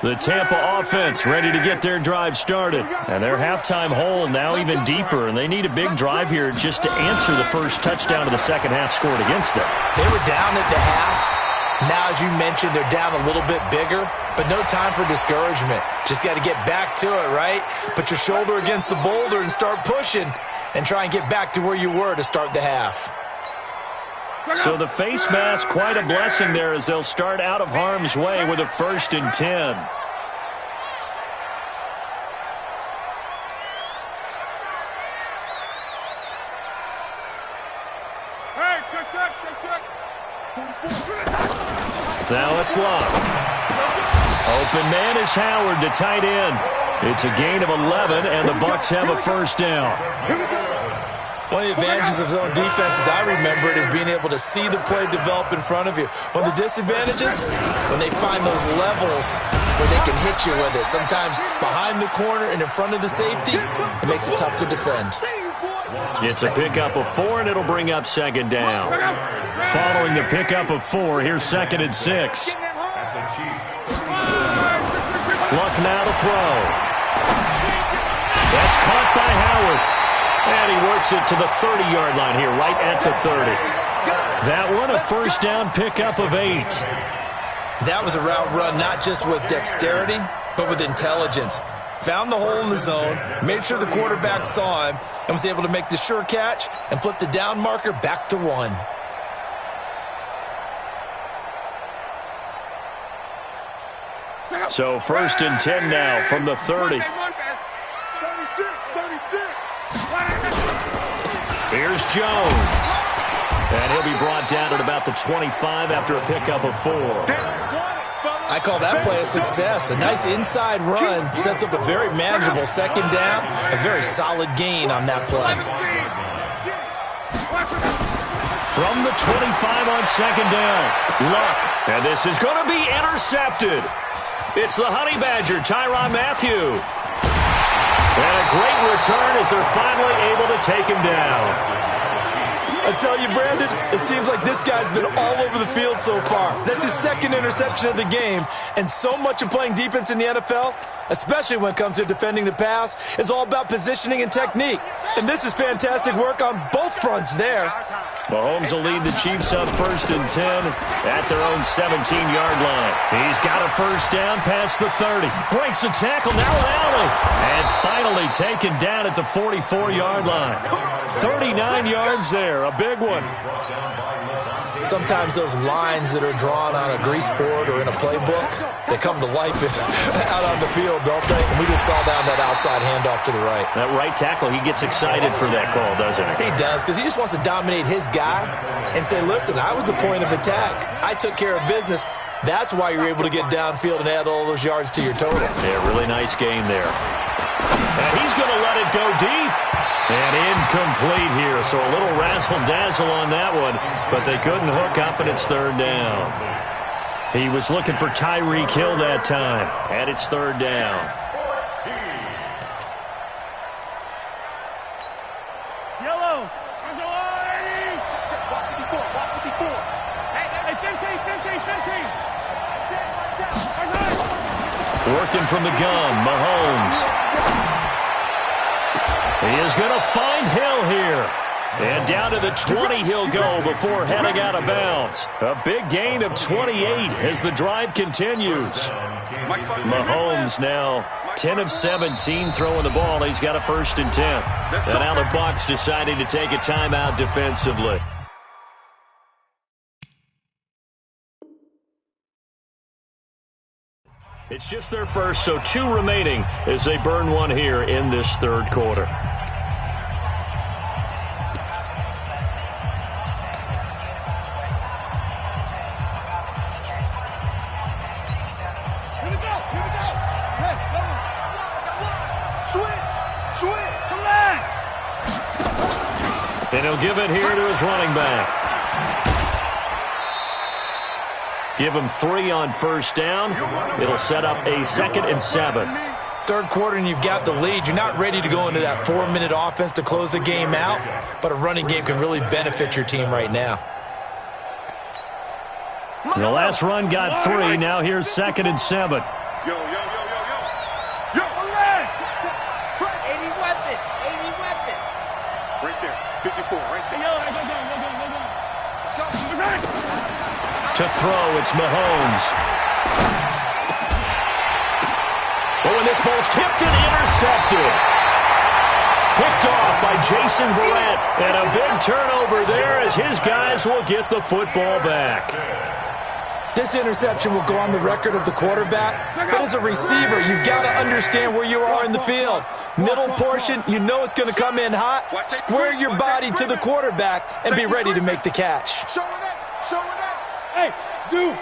The Tampa offense ready to get their drive started. And their halftime hole now even deeper, and they need a big drive here just to answer the first touchdown of the second half scored against them. They were down at the half. Now, as you mentioned, they're down a little bit bigger, but no time for discouragement. Just got to get back to it, right? Put your shoulder against the boulder and start pushing and try and get back to where you were to start the half. So the face mask, quite a blessing there as they'll start out of harm's way with a 1st and 10. Now it's Love. Open man is Howard, the tight end. It's a gain of 11, and the Bucs have a 1st down. One of the advantages of zone defense, as I remember it, is being able to see the play develop in front of you. One of the disadvantages, when they find those levels where they can hit you with it. Sometimes behind the corner and in front of the safety, it makes it tough to defend. It's a pickup of 4, and it'll bring up 2nd down. Following the pickup of 4, here's 2nd and 6. Luck now to throw. That's caught by Howard. And he works it to the 30-yard line here, right at the 30. That one, a 1st down pickup of 8. That was a route run not just with dexterity, but with intelligence. Found the hole in the zone, made sure the quarterback saw him, and was able to make the sure catch and flip the down marker back to 1. So 1st and 10 now from the 30. Here's Jones. And he'll be brought down at about the 25 after a pickup of 4. I call that play a success. A nice inside run sets up a very manageable 2nd down. A very solid gain on that play. From the 25 on 2nd down. Luck. And this is going to be intercepted. It's the Honey Badger, Tyrann Mathieu. And a great return as they're finally able to take him down. I tell you, Brandon, it seems like this guy's been all over the field so far. That's his 2nd interception of the game. And so much of playing defense in the NFL, especially when it comes to defending the pass, is all about positioning and technique. And this is fantastic work on both fronts there. Mahomes will lead the Chiefs up 1st and 10 at their own 17-yard line. He's got a 1st down past the 30. Breaks the tackle, now an alley. And finally taken down at the 44-yard line. 39 yards there, a big one. Sometimes those lines that are drawn on a grease board or in a playbook, they come to life out on the field, don't they? And we just saw down that outside handoff to the right. That right tackle, he gets excited for that call, doesn't he? He does, because he just wants to dominate his guy and say, listen, I was the point of attack. I took care of business. That's why you're able to get downfield and add all those yards to your total. Yeah, really nice game there. And he's going to let it go deep. And incomplete here, so a little razzle-dazzle on that one, but they couldn't hook up, and it's 3rd down. He was looking for Tyreek Hill that time, and it's 3rd down. Yellow. Working from the gun, Mahomes. He is going to find Hill here. And down to the 20 he'll go before heading out of bounds. A big gain of 28 as the drive continues. Mahomes now 10 of 17 throwing the ball. He's got a 1st and 10. And now the Bucs deciding to take a timeout defensively. It's just their first, so 2 remaining as they burn one here in this 3rd quarter. And he'll give it here to his running back. Give him 3 on 1st down. It'll set up a 2nd and 7. 3rd quarter and you've got the lead. You're not ready to go into that 4-minute offense to close the game out, but a running game can really benefit your team right now. The last run got 3. Now here's 2nd and 7. Yo, yo, yo, yo, yo. Yo! 80 weapon. 80 weapon. Right there. 54, right there. Yo, go. Let's go. To throw, it's Mahomes. Oh, and this ball's tipped and intercepted. Picked off by Jason Verrett. And a big turnover there as his guys will get the football back. This interception will go on the record of the quarterback, but as a receiver, you've got to understand where you are in the field. Middle portion, you know it's going to come in hot. Square your body to the quarterback and be ready to make the catch. Show it up. Show it up. Hey, zoom.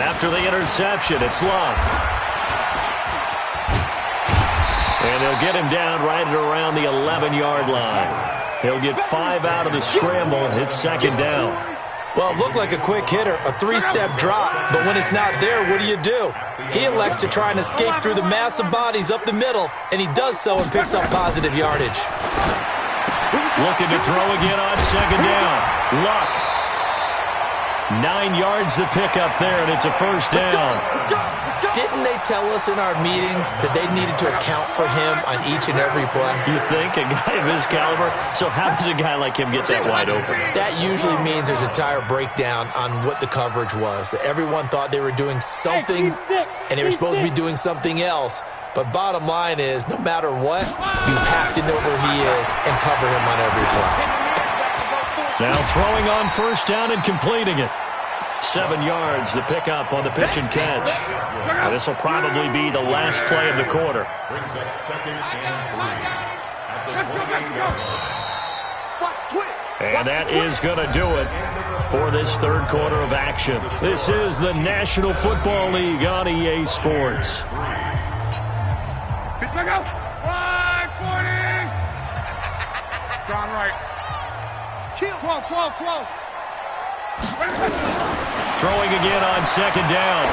After the interception, it's Luck. And they'll get him down right at around the 11-yard line. He'll get 5 out of the scramble. It's second down. Well, it looked like a quick hitter, a 3-step drop, but when it's not there, what do? He elects to try and escape through the massive bodies up the middle, and he does so and picks up positive yardage. Looking to throw again on second down. Luck. 9 yards to pick up there, and it's a first down. Didn't they tell us in our meetings that they needed to account for him on each and every play? You think? A guy of his caliber? So how does a guy like him get that wide open? That usually means there's a entire breakdown on what the coverage was. That everyone thought they were doing something, and they were supposed to be doing something else. But bottom line is, no matter what, you have to know where he is and cover him on every play. Now throwing on first down and completing it. 7 yards the pickup on the pitch and catch. This will probably be the last play of the quarter. Brings up second and 3. And that is going to do it for this third quarter of action. This is the National Football League on EA Sports. Pitch back out. 540. Gone right. Kill. 12. Throwing again on second down.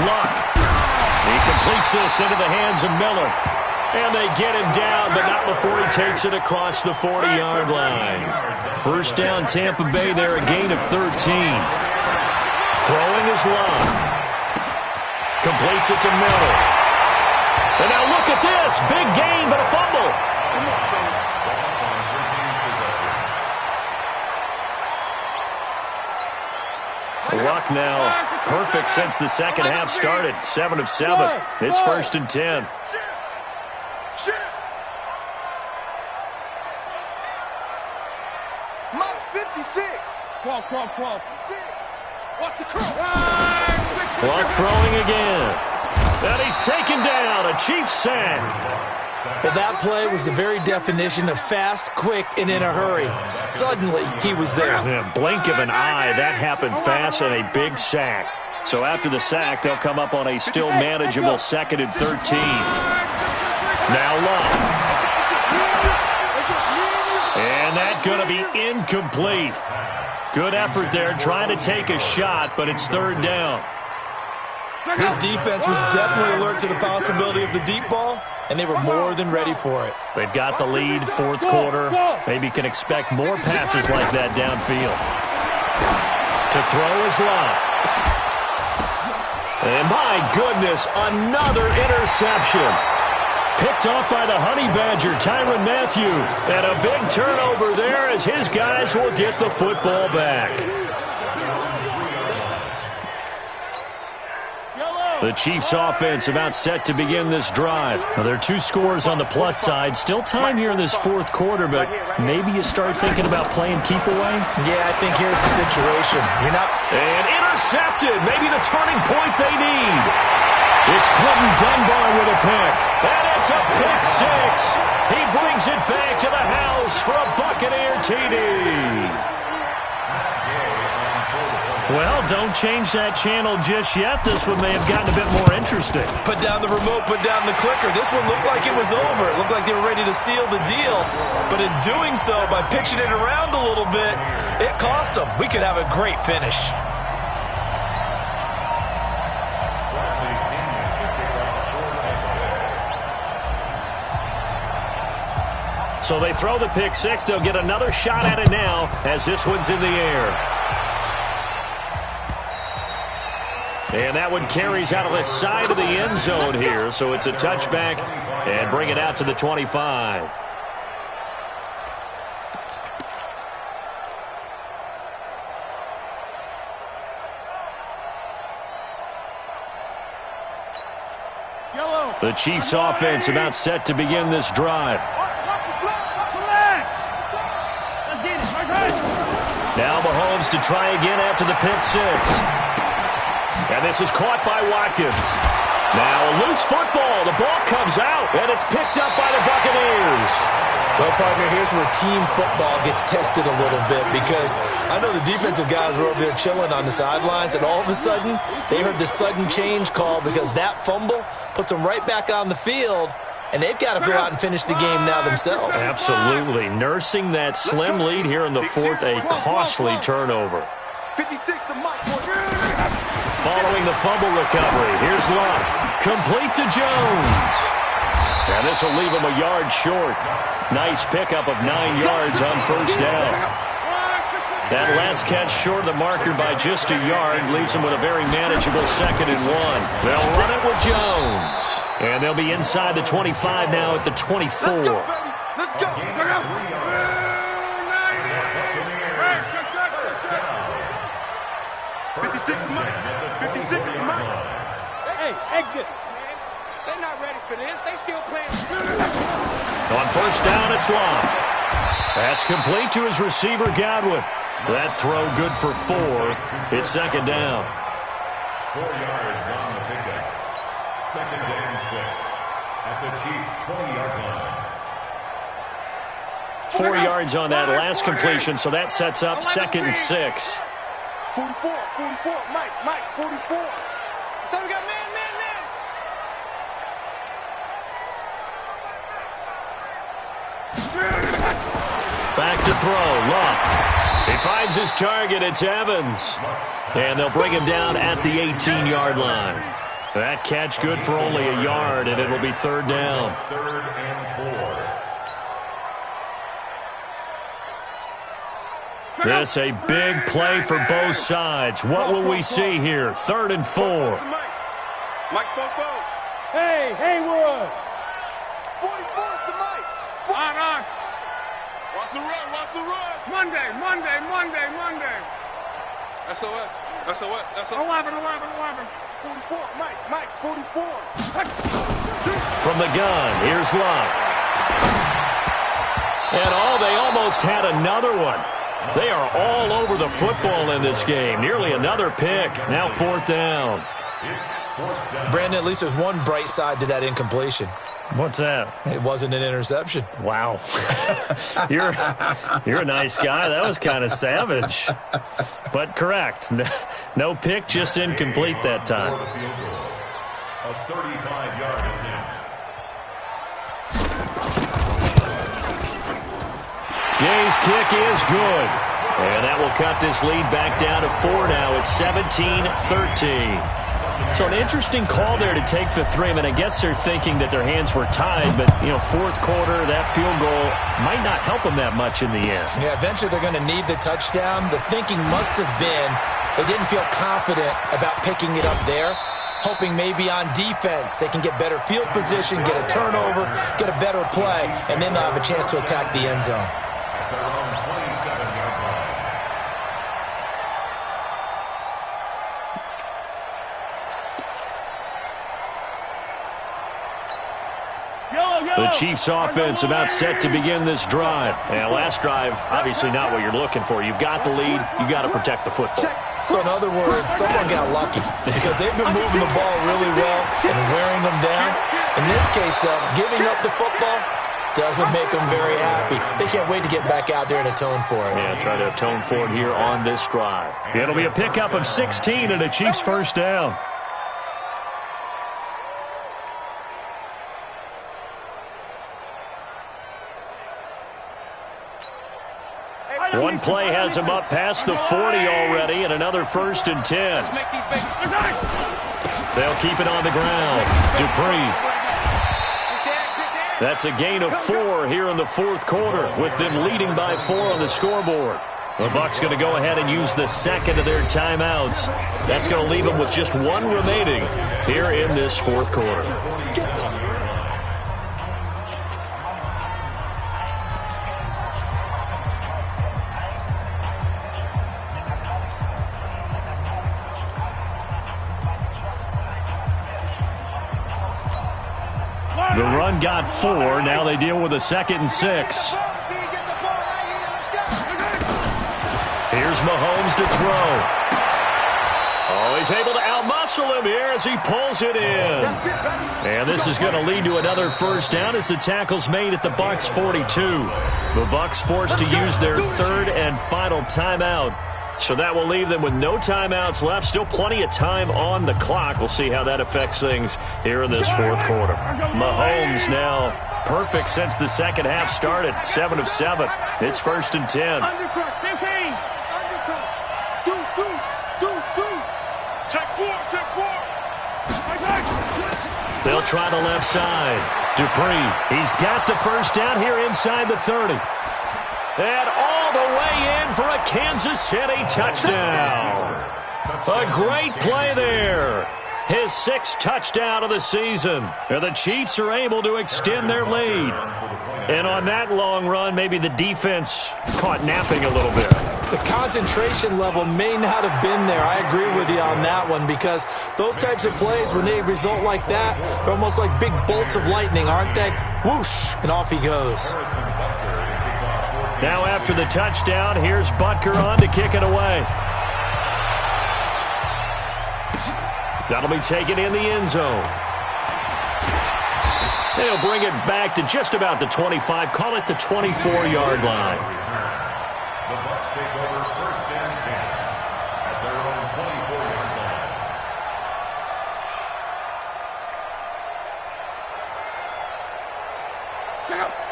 Luck. He completes this into the hands of Miller. And they get him down, but not before he takes it across the 40-yard line. First down, Tampa Bay there, a gain of 13. Throwing is Luck. Completes it to Miller. And now look at this. Big gain, but a fumble. Luck now perfect since the second half started. 7 of 7. It's first and 10. Mike 56. 12. Watch the cross. Luck throwing again. And he's taken down. A Chiefs sack. Well, that play was the very definition of fast, quick, and in a hurry. Suddenly, he was there. In a blink of an eye, that happened fast and a big sack. So after the sack, they'll come up on a still manageable 2nd and 13. Now Luck. And that's going to be incomplete. Good effort there, trying to take a shot, but it's third down. This defense was definitely alert to the possibility of the deep ball, and they were more than ready for it. They've got the lead, fourth quarter. Maybe can expect more passes like that downfield. To throw is Luck. And my goodness, another interception. Picked off by the Honey Badger, Tyrann Mathieu. And a big turnover there as his guys will get the football back. The Chiefs offense about set to begin this drive. Now, there are 2 scores on the plus side. Still time here in this fourth quarter, but maybe you start thinking about playing keep away? Yeah, I think here's the situation. You're not... And intercepted. Maybe the turning point they need. It's Clinton Dunbar with a pick. And it's a pick 6. He brings it back to the house for a Buccaneer TD. Well, don't change that channel just yet. This one may have gotten a bit more interesting. Put down the remote, put down the clicker. This one looked like it was over. It looked like they were ready to seal the deal. But in doing so, by pitching it around a little bit, it cost them. We could have a great finish. So they throw the pick 6. They'll get another shot at it now as this one's in the air. And that one carries out of the side of the end zone here, so it's a touchback and bring it out to the 25. The Chiefs offense about set to begin this drive. Now Mahomes to try again after the pick six. And this is caught by Watkins. Now a loose football. The ball comes out, and it's picked up by the Buccaneers. Well, partner, here's where team football gets tested a little bit, because I know the defensive guys were over there chilling on the sidelines, and all of a sudden, they heard the sudden change call because that fumble puts them right back on the field, and they've got to go out and finish the game now themselves. Absolutely. Nursing that slim lead here in the fourth, a costly turnover. 56 to Mike. Following the fumble recovery, here's Luck. Complete to Jones. And this will leave him a yard short. Nice pickup of 9 yards on first down. That last catch short of the marker by just a yard leaves him with a very manageable 2nd and 1. They'll run it with Jones. And they'll be inside the 25 now at the 24. Let's go, baby. Let's go. 56 to Mike. 56 to Mike. Hey, exit. They're not ready for this. They still playing. On first down, it's Long. That's complete to his receiver, Godwin. That throw good for 4. It's 2nd down. 4 yards on the pickup. 2nd and 6 at the Chiefs' 20-yard line. 4 yards on that last completion, so that sets up 2nd and 6. 44, Mike, 44. So we got man. Back to throw, Luck. He finds his target, it's Evans. And they'll bring him down at the 18-yard line. That catch good for only a yard, and it'll be 3rd down. 3rd and 4. This a big play for both sides. What will we see here? 3rd and 4. Mike spoke. Hey, Haywood. 44 to Mike. On. Watch the run. Monday. SOS. 11. 44, Mike, 44. From the gun, here's Luck. And they almost had another one. They are all over the football in this game. Nearly another pick. Now 4th down. Brandon, at least there's one bright side to that incompletion. What's that? It wasn't an interception. Wow. You're a nice guy. That was kind of savage. But correct. No pick, just incomplete that time. A 35-yard attempt. Gay's kick is good. And that will cut this lead back down to 4 now. It's 17-13. So an interesting call there to take the 3. I mean, I guess they're thinking that their hands were tied, but, 4th quarter, that field goal might not help them that much in the end. Yeah, eventually they're going to need the touchdown. The thinking must have been they didn't feel confident about picking it up there, hoping maybe on defense they can get better field position, get a turnover, get a better play, and then they'll have a chance to attack the end zone. At their own 27-yard line. The Chiefs offense about set to begin this drive. And last drive, obviously not what you're looking for. You've got the lead. You got to protect the football. So in other words, someone got lucky because they've been moving the ball really well and wearing them down. In this case, though, giving up the football doesn't make them very happy. They can't wait to get back out there and atone for it. Yeah, try to atone for it here on this drive. It'll be a pickup of 16 and a Chiefs first down. One play has him up past the 40 already, and another 1st and 10. They'll keep it on the ground. Dupree. That's a gain of 4 here in the 4th quarter, with them leading by 4 on the scoreboard. The Bucs going to go ahead and use the second of their timeouts. That's going to leave them with just one remaining here in this fourth quarter. The run got 4. Now they deal with a 2nd and 6. Here's Mahomes to throw. Oh, he's able to outmuscle him here as he pulls it in. And this is going to lead to another first down as the tackle's made at the Bucs 42. The Bucs forced to use their third and final timeout. So that will leave them with no timeouts left. Still plenty of time on the clock. We'll see how that affects things here in this fourth quarter. Mahomes now perfect since the second half started. 7 of 7. It's 1st and 10. They'll try the left side. Dupree, he's got the first down here inside the 30. And all the way in for a Kansas City touchdown. A great play there. His 6th touchdown of the season. And the Chiefs are able to extend their lead. And on that long run, maybe the defense caught napping a little bit. The concentration level may not have been there. I agree with you on that one because those types of plays, when they result like that, they're almost like big bolts of lightning, aren't they? Whoosh, and off he goes. Now after the touchdown, here's Butker on to kick it away. That'll be taken in the end zone. They'll bring it back to just about the 25, call it the 24-yard line. The Bucs take over 1st and 10 at their own 24-yard line.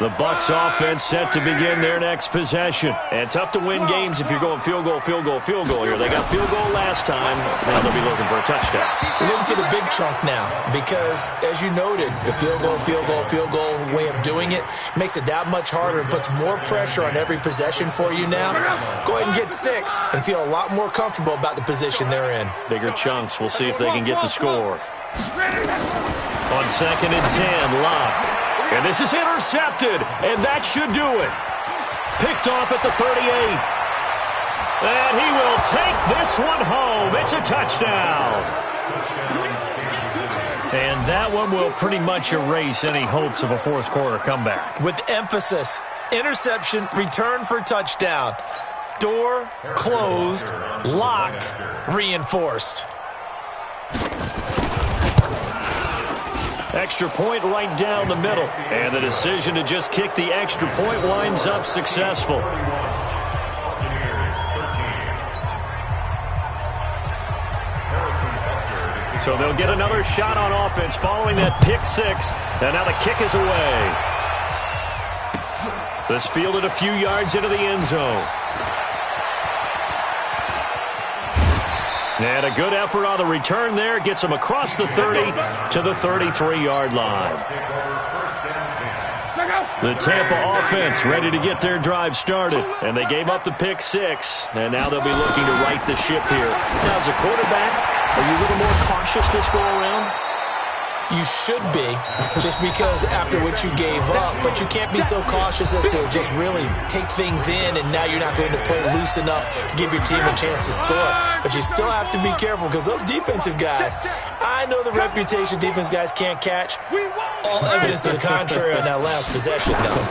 The Bucs offense set to begin their next possession. And tough to win games if you're going field goal, field goal, field goal here. They got field goal last time. Now they'll be looking for a touchdown. They're looking for the big chunk now because, as you noted, the field goal way of doing it makes it that much harder and puts more pressure on every possession for you now. Go ahead and get 6 and feel a lot more comfortable about the position they're in. Bigger chunks. We'll see if they can get the score. On 2nd and 10, Locke. And this is intercepted, and that should do it. Picked off at the 38. And he will take this one home. It's a touchdown. And that one will pretty much erase any hopes of a fourth quarter comeback. With emphasis, interception, return for touchdown. Door closed, locked, reinforced. Extra point right down the middle. And the decision to just kick the extra point winds up successful. So they'll get another shot on offense following that pick 6. And now the kick is away. This fielded a few yards into the end zone. And a good effort on the return there. Gets him across the 30 to the 33-yard line. The Tampa offense ready to get their drive started. And they gave up the pick 6. And now they'll be looking to right the ship here. Now, as a quarterback, are you a little more cautious this go-around? You should be, just because after what you gave up, but you can't be so cautious as to just really take things in, and now you're not going to play loose enough to give your team a chance to score. But you still have to be careful because those defensive guys, I know the reputation defense guys can't catch. All evidence to the contrary on that last possession, though.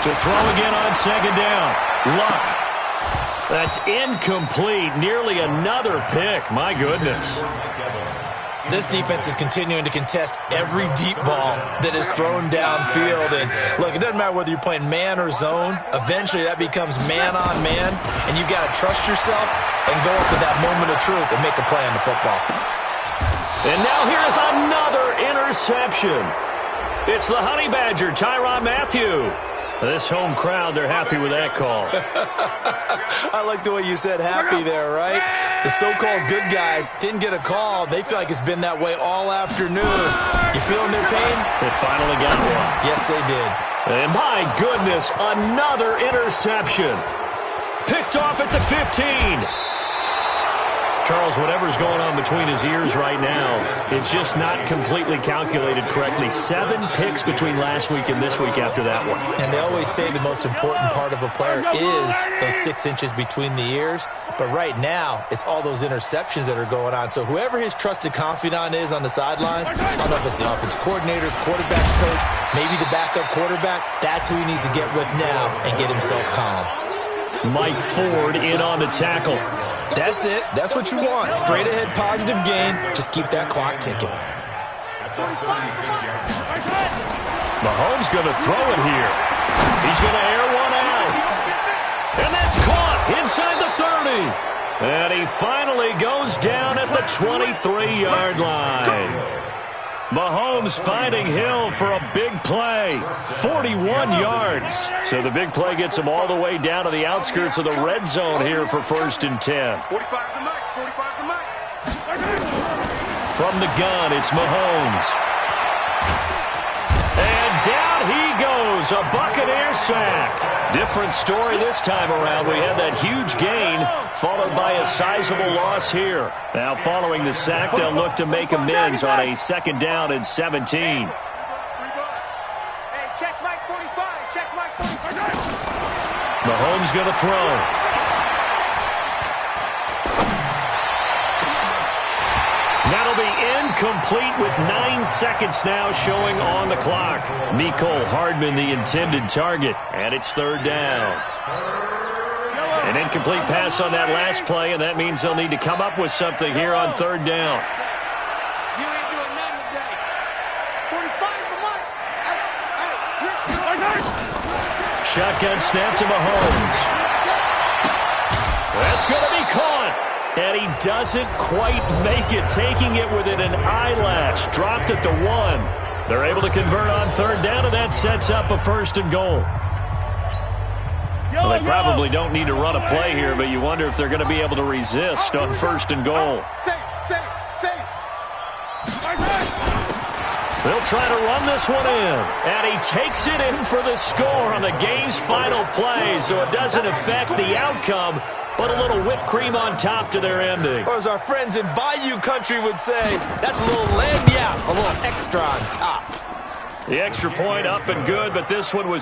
To throw again on 2nd down. Luck. That's incomplete. Nearly another pick. My goodness. This defense is continuing to contest every deep ball that is thrown downfield. And look, it doesn't matter whether you're playing man or zone. Eventually, that becomes man on man, and you've got to trust yourself and go up with that moment of truth and make a play on the football. And now here is another interception. It's the Honey Badger, Tyrann Mathieu. This home crowd, they're happy with that call. I like the way you said happy there, right? The so-called good guys didn't get a call. They feel like it's been that way all afternoon. You feeling their pain? They finally got one. Yes, they did. And my goodness, another interception. Picked off at the 15. Charles, whatever's going on between his ears right now, it's just not completely calculated correctly. 7 picks between last week and this week after that one. And they always say the most important part of a player is those 6 inches between the ears. But right now, it's all those interceptions that are going on. So whoever his trusted confidant is on the sidelines, I don't know if it's the offensive coordinator, quarterback's coach, maybe the backup quarterback, that's who he needs to get with now and get himself calm. Mike Ford in on the tackle. That's it. That's what you want. Straight ahead positive gain. Just keep that clock ticking. Mahomes going to throw it here. He's going to air one out. And that's caught inside the 30. And he finally goes down at the 23-yard line. Mahomes finding Hill for a big play. 41 yards. So the big play gets him all the way down to the outskirts of the red zone here for 1st and 10. 45 to Mike. 45 to Mike. From the gun, it's Mahomes. And down he goes. A Buccaneer sack. Different story this time around. We had that huge gain followed by a sizable loss here. Now following the sack, they'll look to make amends on a 2nd down and 17. Hey, check Mike 45. Check Mike 45. Mahomes going to throw. That'll be incomplete with 9 seconds now showing on the clock. Mecole Hardman, the intended target, and it's 3rd down. An incomplete pass on that last play, and that means they'll need to come up with something here on 3rd down. You ain't doing nothing today. 45 to Mike. Shotgun snap to Mahomes. That's going to be caught. And he doesn't quite make it, taking it within an eyelash. Dropped at the 1. They're able to convert on 3rd down, and that sets up a 1st and goal. Well, they probably don't need to run a play here, but you wonder if they're going to be able to resist on 1st and goal. Save. They'll try to run this one in, and he takes it in for the score on the game's final play, so it doesn't affect the outcome, but a little whipped cream on top to their ending. Or as our friends in Bayou Country would say, that's a little lagniappe, a little extra on top. The extra point up and good, but this one was